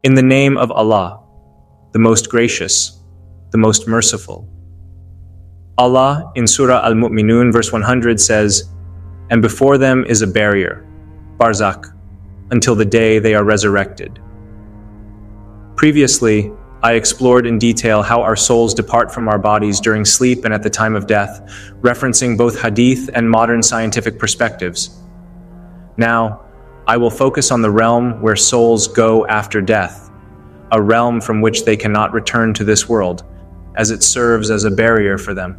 In the name of Allah, the most gracious, the most merciful. Allah in Surah Al-Mu'minun verse 100 says, "And before them is a barrier, Barzakh, until the day they are resurrected." Previously, I explored in detail how our souls depart from our bodies during sleep and at the time of death, referencing both Hadith and modern scientific perspectives. Now, I will focus on the realm where souls go after death, a realm from which they cannot return to this world, as it serves as a barrier for them.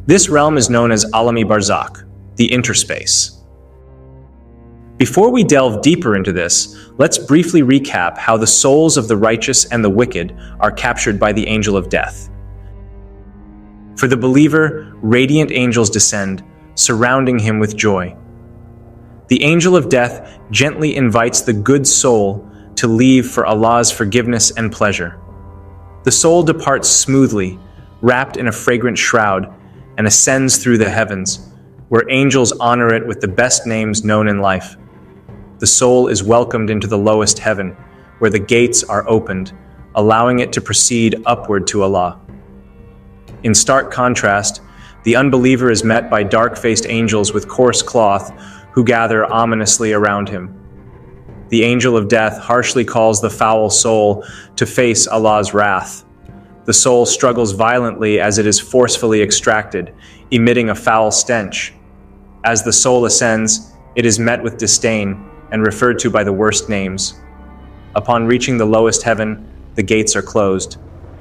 This realm is known as AlameBarzakh, the interspace. Before we delve deeper into this, let's briefly recap how the souls of the righteous and the wicked are captured by the angel of death. For the believer, radiant angels descend, surrounding him with joy. The angel of death gently invites the good soul to leave for Allah's forgiveness and pleasure. The soul departs smoothly, wrapped in a fragrant shroud, and ascends through the heavens, where angels honor it with the best names known in life. The soul is welcomed into the lowest heaven, where the gates are opened, allowing it to proceed upward to Allah. In stark contrast, the unbeliever is met by dark-faced angels with coarse cloth who gather ominously around him. The angel of death harshly calls the foul soul to face Allah's wrath. The soul struggles violently as it is forcefully extracted, emitting a foul stench. As the soul ascends, it is met with disdain and referred to by the worst names. Upon reaching the lowest heaven, the gates are closed,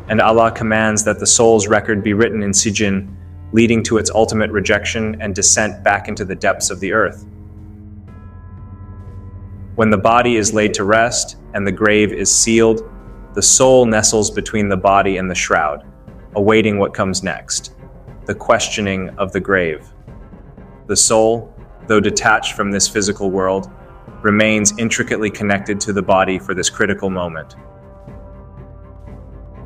and Allah commands that the soul's record be written in Sijin, leading to its ultimate rejection and descent back into the depths of the earth. When the body is laid to rest and the grave is sealed, the soul nestles between the body and the shroud, awaiting what comes next, the questioning of the grave. The soul, though detached from this physical world, remains intricately connected to the body for this critical moment.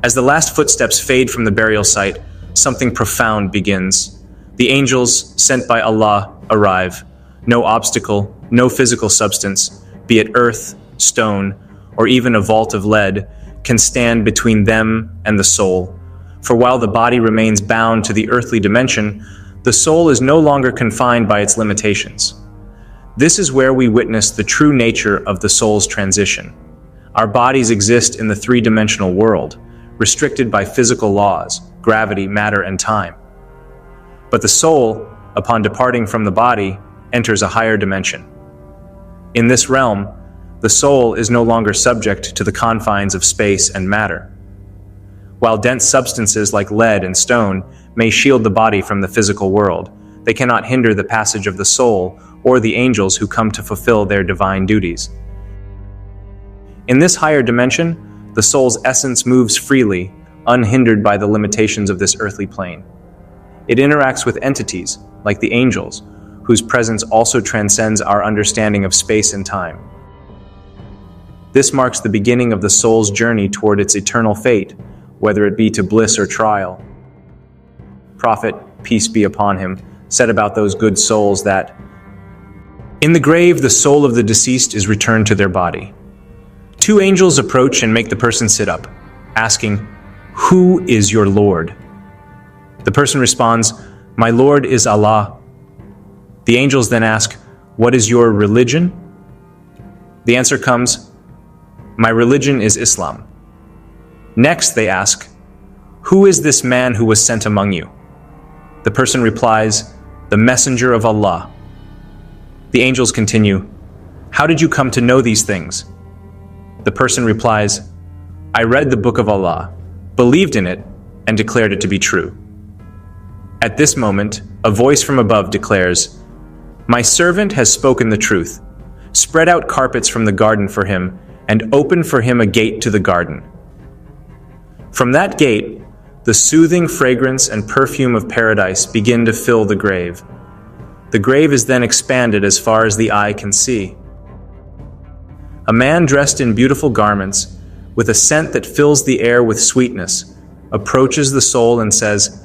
As the last footsteps fade from the burial site, something profound begins. The angels sent by Allah arrive. No obstacle, no physical substance, be it earth, stone, or even a vault of lead, can stand between them and the soul. For while the body remains bound to the earthly dimension, the soul is no longer confined by its limitations. This is where we witness the true nature of the soul's transition. Our bodies exist in the three-dimensional world, restricted by physical laws, gravity, matter, and time. But the soul, upon departing from the body, enters a higher dimension. In this realm, the soul is no longer subject to the confines of space and matter. While dense substances like lead and stone may shield the body from the physical world, they cannot hinder the passage of the soul or the angels who come to fulfill their divine duties. In this higher dimension, the soul's essence moves freely, unhindered by the limitations of this earthly plane. It interacts with entities, like the angels, whose presence also transcends our understanding of space and time. This marks the beginning of the soul's journey toward its eternal fate, whether it be to bliss or trial. Prophet, peace be upon him, said about those good souls that, "In the grave, the soul of the deceased is returned to their body. Two angels approach and make the person sit up, asking, 'Who is your Lord?' The person responds, 'My Lord is Allah.' The angels then ask, 'What is your religion?' The answer comes, 'My religion is Islam.' Next they ask, 'Who is this man who was sent among you?' The person replies, 'The messenger of Allah.' The angels continue, 'How did you come to know these things?' The person replies, 'I read the book of Allah, believed in it, and declared it to be true.' At this moment, a voice from above declares, 'My servant has spoken the truth. Spread out carpets from the garden for him, and open for him a gate to the garden.' From that gate, the soothing fragrance and perfume of paradise begin to fill the grave. The grave is then expanded as far as the eye can see. A man dressed in beautiful garments, with a scent that fills the air with sweetness, approaches the soul and says,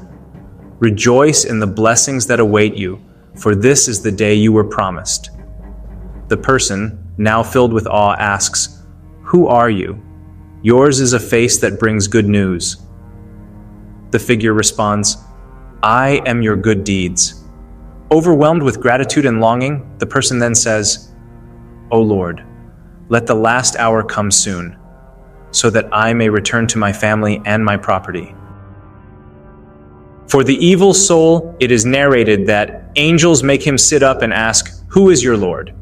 'Rejoice in the blessings that await you, for this is the day you were promised.' The person, now filled with awe, asks, "Who are you? Yours is a face that brings good news." The figure responds, "I am your good deeds." Overwhelmed with gratitude and longing, the person then says, "O Lord, let the last hour come soon, so that I may return to my family and my property." For the evil soul, it is narrated that angels make him sit up and ask, "Who is your Lord?"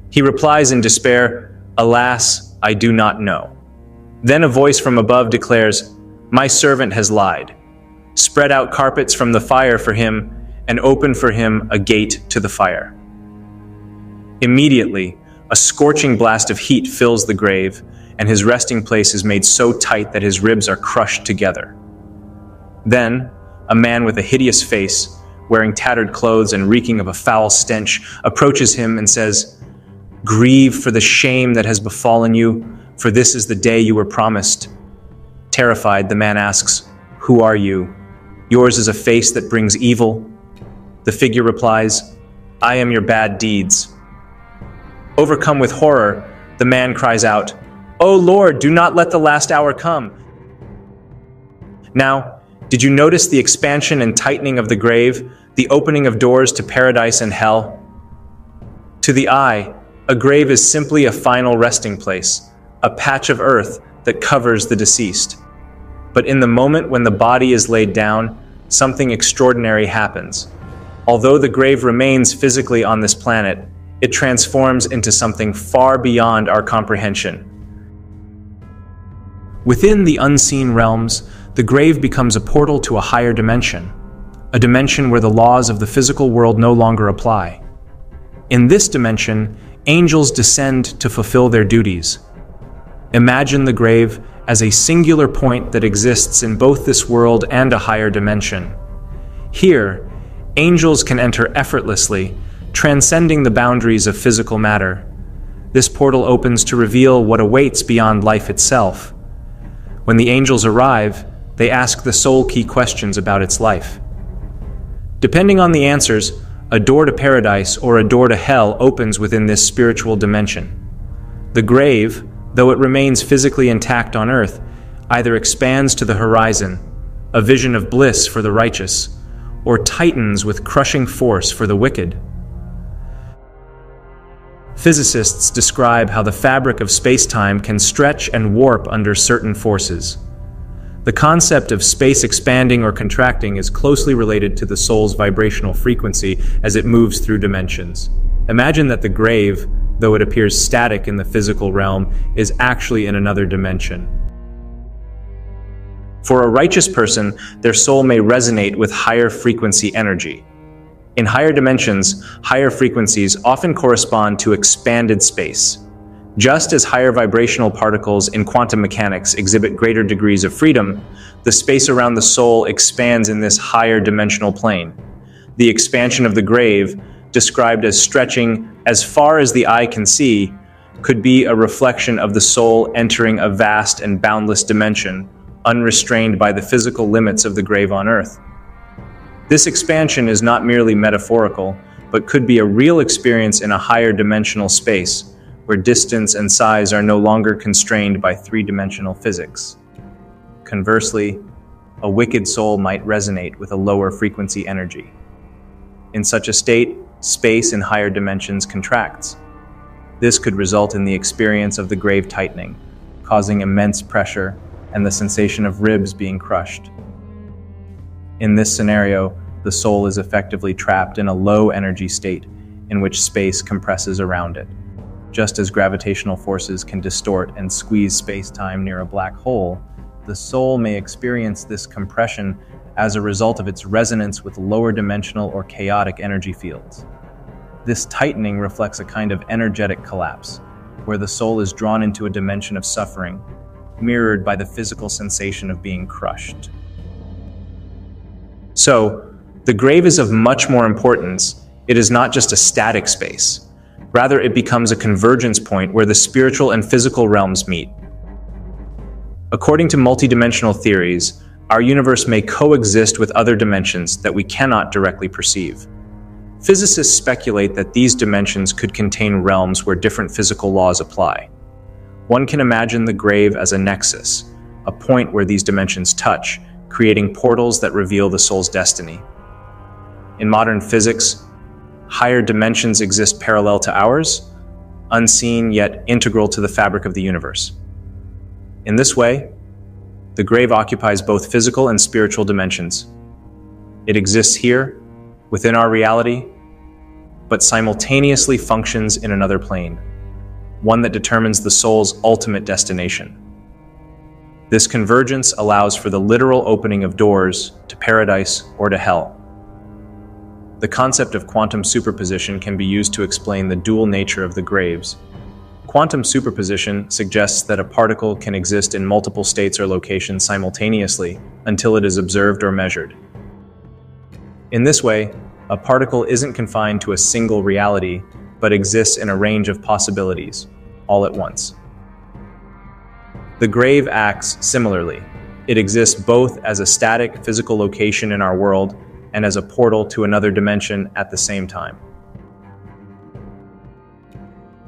He replies in despair, "Alas, I do not know." Then a voice from above declares, "My servant has lied. Spread out carpets from the fire for him, and open for him a gate to the fire." Immediately, a scorching blast of heat fills the grave, and his resting place is made so tight that his ribs are crushed together. Then, a man with a hideous face, wearing tattered clothes and reeking of a foul stench, approaches him and says, "Grieve for the shame that has befallen you, for this is the day you were promised." Terrified, the man asks, "Who are you? Yours is a face that brings evil." The figure replies, "I am your bad deeds." Overcome with horror, the man cries out, "O Lord, do not let the last hour come." Now, did you notice the expansion and tightening of the grave, the opening of doors to paradise and hell? To the eye, a grave is simply a final resting place, a patch of earth that covers the deceased. But in the moment when the body is laid down, something extraordinary happens. Although the grave remains physically on this planet, it transforms into something far beyond our comprehension. Within the unseen realms, the grave becomes a portal to a higher dimension, a dimension where the laws of the physical world no longer apply. In this dimension, angels descend to fulfill their duties. Imagine the grave as a singular point that exists in both this world and a higher dimension. Here, angels can enter effortlessly, transcending the boundaries of physical matter. This portal opens to reveal what awaits beyond life itself. When the angels arrive, they ask the soul key questions about its life. Depending on the answers, a door to paradise or a door to hell opens within this spiritual dimension. The grave, though it remains physically intact on earth, either expands to the horizon, a vision of bliss for the righteous, or tightens with crushing force for the wicked. Physicists describe how the fabric of space-time can stretch and warp under certain forces. The concept of space expanding or contracting is closely related to the soul's vibrational frequency as it moves through dimensions. Imagine that the grave, though it appears static in the physical realm, is actually in another dimension. For a righteous person, their soul may resonate with higher frequency energy. In higher dimensions, higher frequencies often correspond to expanded space. Just as higher vibrational particles in quantum mechanics exhibit greater degrees of freedom, the space around the soul expands in this higher dimensional plane. The expansion of the grave, described as stretching as far as the eye can see, could be a reflection of the soul entering a vast and boundless dimension, unrestrained by the physical limits of the grave on earth. This expansion is not merely metaphorical, but could be a real experience in a higher dimensional space, where distance and size are no longer constrained by three-dimensional physics. Conversely, a wicked soul might resonate with a lower frequency energy. In such a state, space in higher dimensions contracts. This could result in the experience of the grave tightening, causing immense pressure and the sensation of ribs being crushed. In this scenario, the soul is effectively trapped in a low energy state in which space compresses around it. Just as gravitational forces can distort and squeeze space-time near a black hole, the soul may experience this compression as a result of its resonance with lower dimensional or chaotic energy fields. This tightening reflects a kind of energetic collapse, where the soul is drawn into a dimension of suffering, mirrored by the physical sensation of being crushed. So, the grave is of much more importance. It is not just a static space. Rather, it becomes a convergence point where the spiritual and physical realms meet. According to multidimensional theories, our universe may coexist with other dimensions that we cannot directly perceive. Physicists speculate that these dimensions could contain realms where different physical laws apply. One can imagine the grave as a nexus, a point where these dimensions touch, creating portals that reveal the soul's destiny. In modern physics, higher dimensions exist parallel to ours, unseen yet integral to the fabric of the universe. In this way, the grave occupies both physical and spiritual dimensions. It exists here, within our reality, but simultaneously functions in another plane, one that determines the soul's ultimate destination. This convergence allows for the literal opening of doors to paradise or to hell. The concept of quantum superposition can be used to explain the dual nature of the graves. Quantum superposition suggests that a particle can exist in multiple states or locations simultaneously until it is observed or measured. In this way, a particle isn't confined to a single reality, but exists in a range of possibilities, all at once. The grave acts similarly. It exists both as a static physical location in our world and as a portal to another dimension at the same time.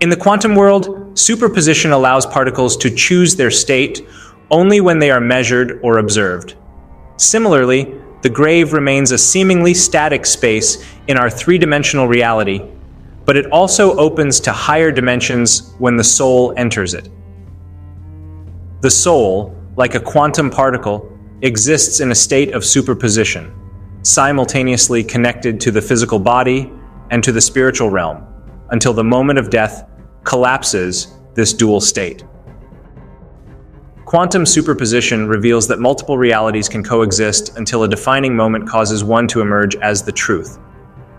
In the quantum world, superposition allows particles to choose their state only when they are measured or observed. Similarly, the grave remains a seemingly static space in our three-dimensional reality, but it also opens to higher dimensions when the soul enters it. The soul, like a quantum particle, exists in a state of superposition, simultaneously connected to the physical body and to the spiritual realm, until the moment of death collapses this dual state. Quantum superposition reveals that multiple realities can coexist until a defining moment causes one to emerge as the truth.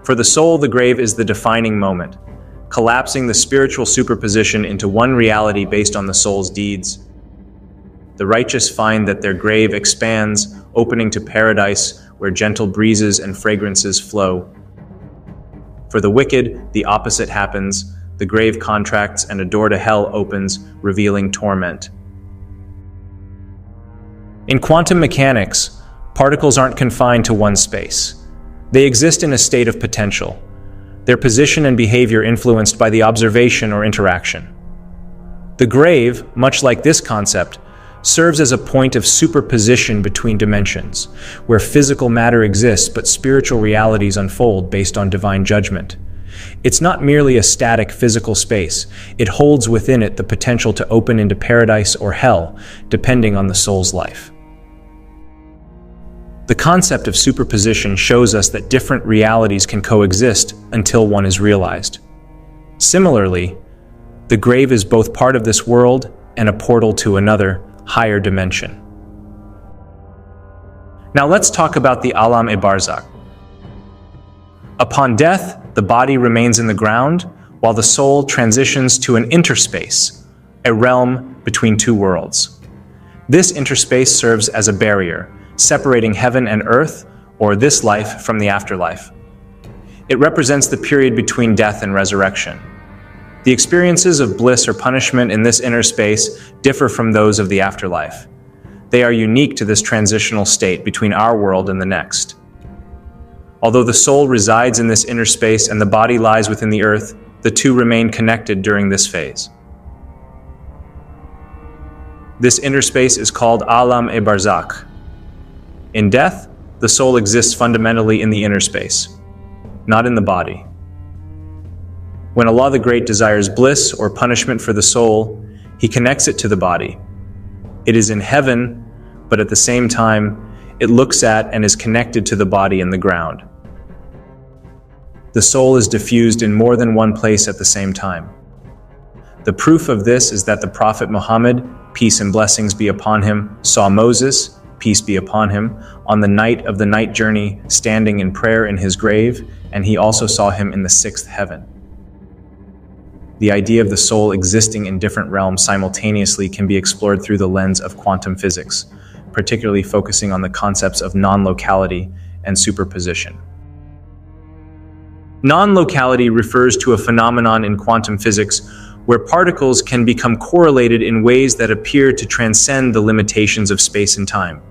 For the soul, the grave is the defining moment, collapsing the spiritual superposition into one reality based on the soul's deeds. The righteous find that their grave expands, opening to paradise where gentle breezes and fragrances flow. For the wicked, the opposite happens. The grave contracts and a door to hell opens, revealing torment. In quantum mechanics, particles aren't confined to one space. They exist in a state of potential, their position and behavior influenced by the observation or interaction. The grave, much like this concept, serves as a point of superposition between dimensions, where physical matter exists but spiritual realities unfold based on divine judgment. It's not merely a static physical space, it holds within it the potential to open into paradise or hell, depending on the soul's life. The concept of superposition shows us that different realities can coexist until one is realized. Similarly, the grave is both part of this world and a portal to another, higher dimension. Now let's talk about the AlameBarzakh. Upon death, the body remains in the ground, while the soul transitions to an interspace, a realm between two worlds. This interspace serves as a barrier, separating heaven and earth, or this life from the afterlife. It represents the period between death and resurrection. The experiences of bliss or punishment in this inner space differ from those of the afterlife. They are unique to this transitional state between our world and the next. Although the soul resides in this inner space and the body lies within the earth, the two remain connected during this phase. This inner space is called AlameBarzakh. In death, the soul exists fundamentally in the inner space, not in the body. When Allah the Great desires bliss or punishment for the soul, He connects it to the body. It is in heaven, but at the same time, it looks at and is connected to the body in the ground. The soul is diffused in more than one place at the same time. The proof of this is that the Prophet Muhammad, peace and blessings be upon him, saw Moses, peace be upon him, on the night of the night journey, standing in prayer in his grave, and he also saw him in the sixth heaven. The idea of the soul existing in different realms simultaneously can be explored through the lens of quantum physics, particularly focusing on the concepts of non-locality and superposition. Non-locality refers to a phenomenon in quantum physics where particles can become correlated in ways that appear to transcend the limitations of space and time.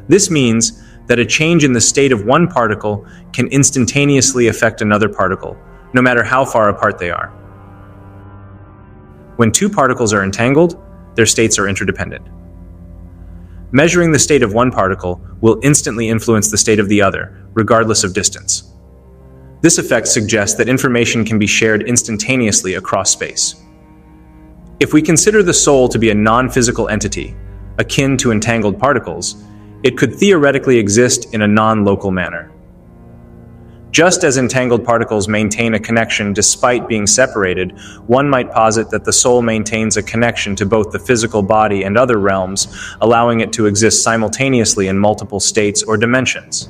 This means that a change in the state of one particle can instantaneously affect another particle, no matter how far apart they are. When two particles are entangled, their states are interdependent. Measuring the state of one particle will instantly influence the state of the other, regardless of distance. This effect suggests that information can be shared instantaneously across space. If we consider the soul to be a non-physical entity, akin to entangled particles, it could theoretically exist in a non-local manner. Just as entangled particles maintain a connection despite being separated, one might posit that the soul maintains a connection to both the physical body and other realms, allowing it to exist simultaneously in multiple states or dimensions.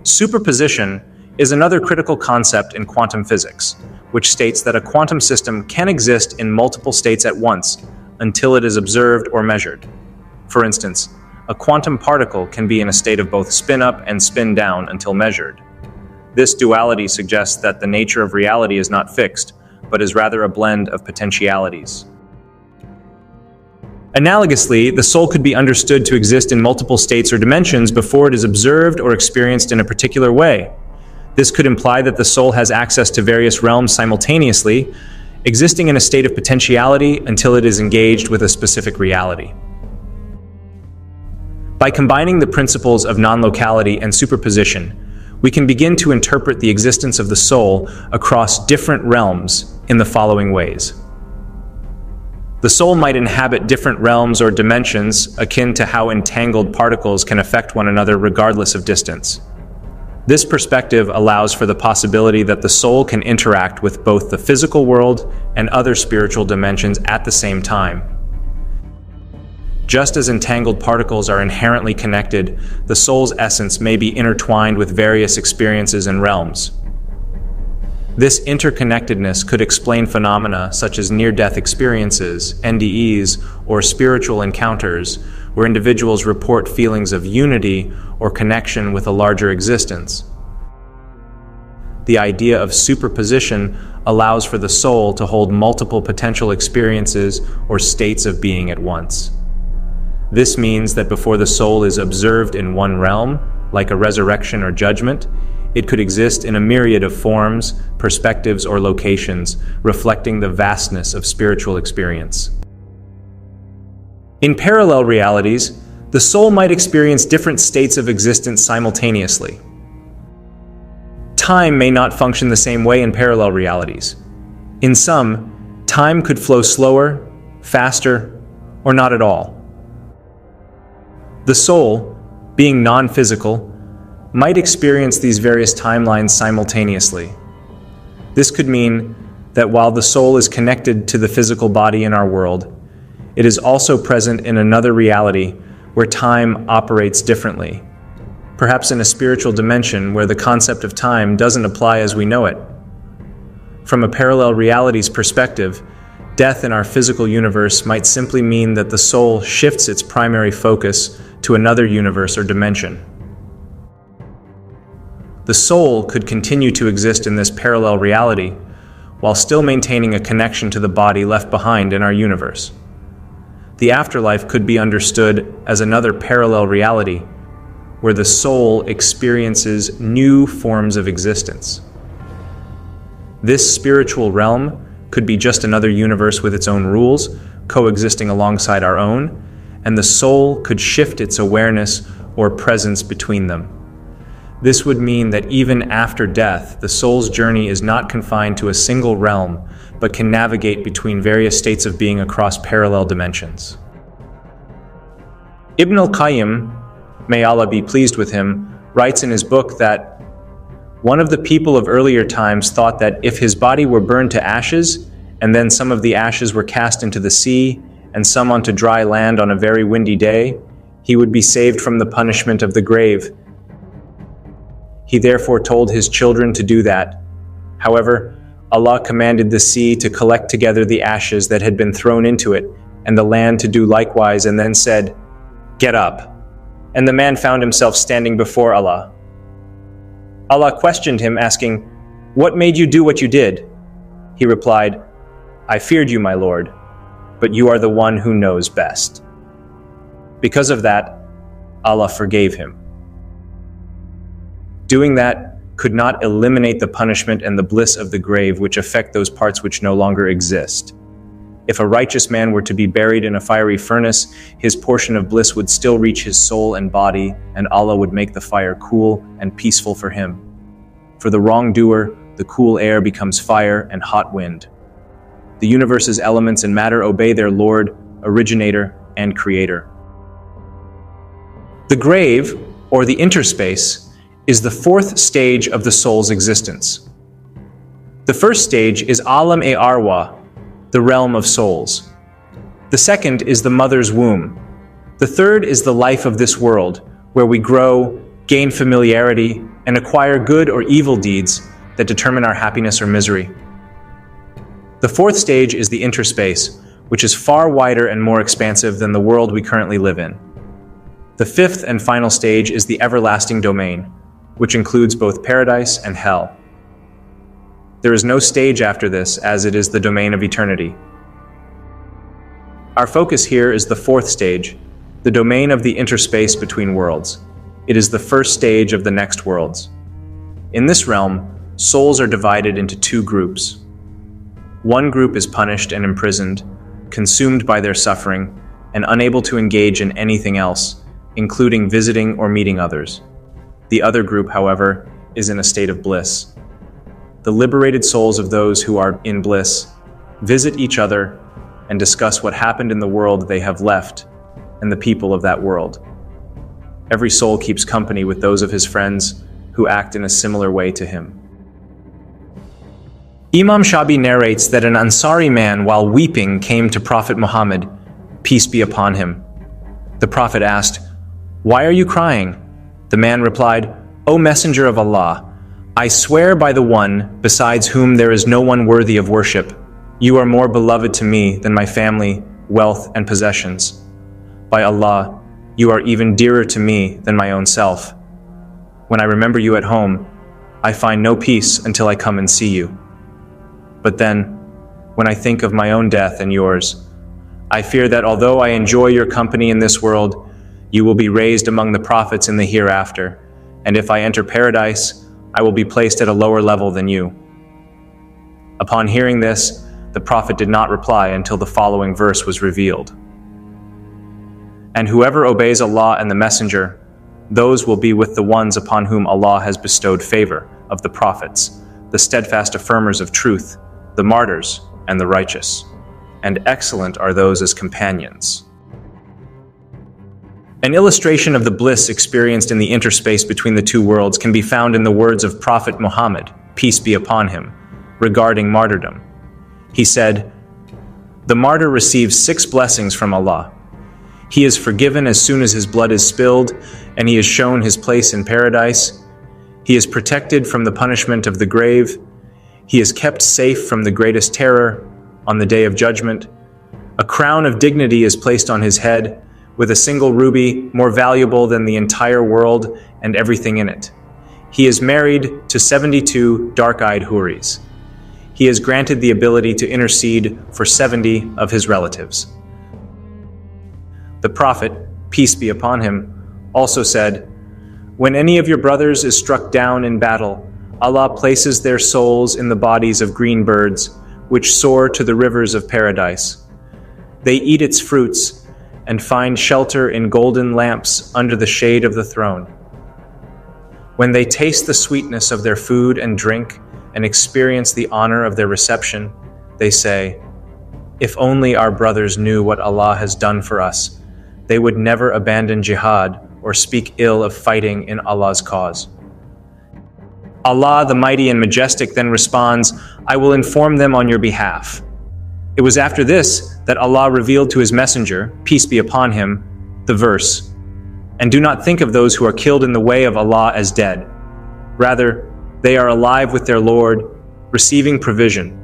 Superposition is another critical concept in quantum physics, which states that a quantum system can exist in multiple states at once until it is observed or measured. For instance, a quantum particle can be in a state of both spin up and spin down until measured. This duality suggests that the nature of reality is not fixed, but is rather a blend of potentialities. Analogously, the soul could be understood to exist in multiple states or dimensions before it is observed or experienced in a particular way. This could imply that the soul has access to various realms simultaneously, existing in a state of potentiality until it is engaged with a specific reality. By combining the principles of non-locality and superposition, we can begin to interpret the existence of the soul across different realms in the following ways. The soul might inhabit different realms or dimensions akin to how entangled particles can affect one another regardless of distance. This perspective allows for the possibility that the soul can interact with both the physical world and other spiritual dimensions at the same time. Just as entangled particles are inherently connected, the soul's essence may be intertwined with various experiences and realms. This interconnectedness could explain phenomena such as near-death experiences, NDEs, or spiritual encounters, where individuals report feelings of unity or connection with a larger existence. The idea of superposition allows for the soul to hold multiple potential experiences or states of being at once. This means that before the soul is observed in one realm, like a resurrection or judgment, it could exist in a myriad of forms, perspectives, or locations, reflecting the vastness of spiritual experience. In parallel realities, the soul might experience different states of existence simultaneously. Time may not function the same way in parallel realities. In some, time could flow slower, faster, or not at all. The soul, being non-physical, might experience these various timelines simultaneously. This could mean that while the soul is connected to the physical body in our world, it is also present in another reality where time operates differently, perhaps in a spiritual dimension where the concept of time doesn't apply as we know it. From a parallel realities perspective, death in our physical universe might simply mean that the soul shifts its primary focus to another universe or dimension. The soul could continue to exist in this parallel reality while still maintaining a connection to the body left behind in our universe. The afterlife could be understood as another parallel reality where the soul experiences new forms of existence. This spiritual realm could be just another universe with its own rules, coexisting alongside our own, and the soul could shift its awareness or presence between them. This would mean that even after death, the soul's journey is not confined to a single realm, but can navigate between various states of being across parallel dimensions. Ibn al-Qayyim, may Allah be pleased with him, writes in his book that one of the people of earlier times thought that if his body were burned to ashes, and then some of the ashes were cast into the sea, and some onto dry land on a very windy day, he would be saved from the punishment of the grave. He therefore told his children to do that. However, Allah commanded the sea to collect together the ashes that had been thrown into it, and the land to do likewise, and then said, "Get up." And the man found himself standing before Allah. Allah questioned him, asking, "What made you do what you did?" He replied, "I feared you, my Lord, but you are the one who knows best." Because of that, Allah forgave him. Doing that could not eliminate the punishment and the bliss of the grave which affect those parts which no longer exist. If a righteous man were to be buried in a fiery furnace, his portion of bliss would still reach his soul and body, and Allah would make the fire cool and peaceful for him. For the wrongdoer, the cool air becomes fire and hot wind. The universe's elements and matter obey their Lord, originator, and creator. The grave, or the interspace, is the fourth stage of the soul's existence. The first stage is Alam-e-Arwah, the realm of souls. The second is the mother's womb. The third is the life of this world, where we grow, gain familiarity, and acquire good or evil deeds that determine our happiness or misery. The fourth stage is the interspace, which is far wider and more expansive than the world we currently live in. The fifth and final stage is the everlasting domain, which includes both paradise and hell. There is no stage after this, as it is the domain of eternity. Our focus here is the fourth stage, the domain of the interspace between worlds. It is the first stage of the next worlds. In this realm, souls are divided into two groups. One group is punished and imprisoned, consumed by their suffering, and unable to engage in anything else, including visiting or meeting others. The other group, however, is in a state of bliss. The liberated souls of those who are in bliss visit each other and discuss what happened in the world they have left and the people of that world. Every soul keeps company with those of his friends who act in a similar way to him. Imam Shabi narrates that an Ansari man, while weeping, came to Prophet Muhammad, peace be upon him. The Prophet asked, "Why are you crying?" The man replied, "O Messenger of Allah, I swear by the one besides whom there is no one worthy of worship, you are more beloved to me than my family, wealth, and possessions. By Allah, you are even dearer to me than my own self. When I remember you at home, I find no peace until I come and see you. But then, when I think of my own death and yours, I fear that although I enjoy your company in this world, you will be raised among the prophets in the hereafter, and if I enter paradise, I will be placed at a lower level than you." Upon hearing this, the Prophet did not reply until the following verse was revealed. "And whoever obeys Allah and the Messenger, those will be with the ones upon whom Allah has bestowed favor, of the prophets, the steadfast affirmers of truth, the martyrs, and the righteous. And excellent are those as companions." An illustration of the bliss experienced in the interspace between the two worlds can be found in the words of Prophet Muhammad, peace be upon him, regarding martyrdom. He said, "The martyr receives 6 blessings from Allah. He is forgiven as soon as his blood is spilled, and he is shown his place in paradise. He is protected from the punishment of the grave. He is kept safe from the greatest terror on the day of judgment. A crown of dignity is placed on his head, with a single ruby more valuable than the entire world and everything in it. He is married to 72 dark-eyed houris. He is granted the ability to intercede for 70 of his relatives." The Prophet, peace be upon him, also said, "When any of your brothers is struck down in battle, Allah places their souls in the bodies of green birds, which soar to the rivers of paradise. They eat its fruits, and find shelter in golden lamps under the shade of the throne. When they taste the sweetness of their food and drink and experience the honor of their reception, they say, 'If only our brothers knew what Allah has done for us, they would never abandon jihad or speak ill of fighting in Allah's cause.' Allah, the Mighty and Majestic, then responds, 'I will inform them on your behalf.' It was after this that Allah revealed to his messenger, peace be upon him, the verse, 'And do not think of those who are killed in the way of Allah as dead. Rather, they are alive with their Lord, receiving provision.'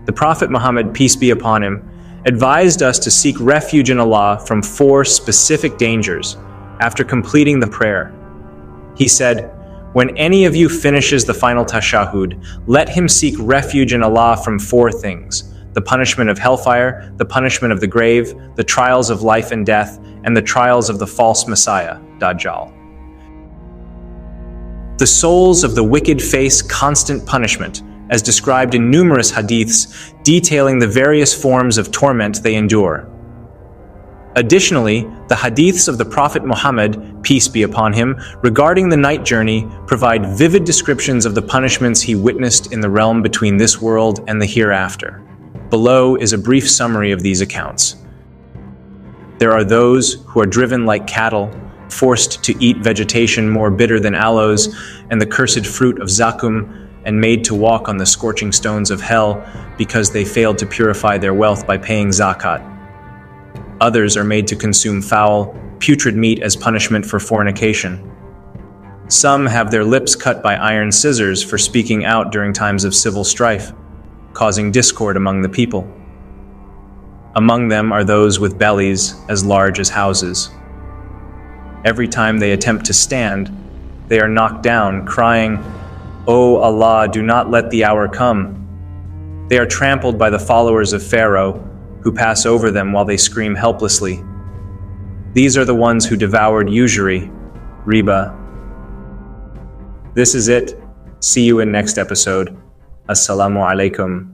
The Prophet Muhammad, peace be upon him, advised us to seek refuge in Allah from 4 specific dangers after completing the prayer. He said, 'When any of you finishes the final tashahhud, let him seek refuge in Allah from 4 things: the punishment of hellfire, the punishment of the grave, the trials of life and death, and the trials of the false Messiah, Dajjal.' The souls of the wicked face constant punishment, as described in numerous hadiths detailing the various forms of torment they endure. Additionally, the hadiths of the Prophet Muhammad, peace be upon him, regarding the night journey provide vivid descriptions of the punishments he witnessed in the realm between this world and the hereafter. Below is a brief summary of these accounts. There are those who are driven like cattle, forced to eat vegetation more bitter than aloes and the cursed fruit of zakum, and made to walk on the scorching stones of hell because they failed to purify their wealth by paying zakat. Others are made to consume foul, putrid meat as punishment for fornication. Some have their lips cut by iron scissors for speaking out during times of civil strife, causing discord among the people. Among them are those with bellies as large as houses. Every time they attempt to stand, they are knocked down, crying, "O Allah, do not let the hour come." They are trampled by the followers of Pharaoh, who pass over them while they scream helplessly. These are the ones who devoured usury, riba. This is it. See you in next episode. Assalamu alaikum.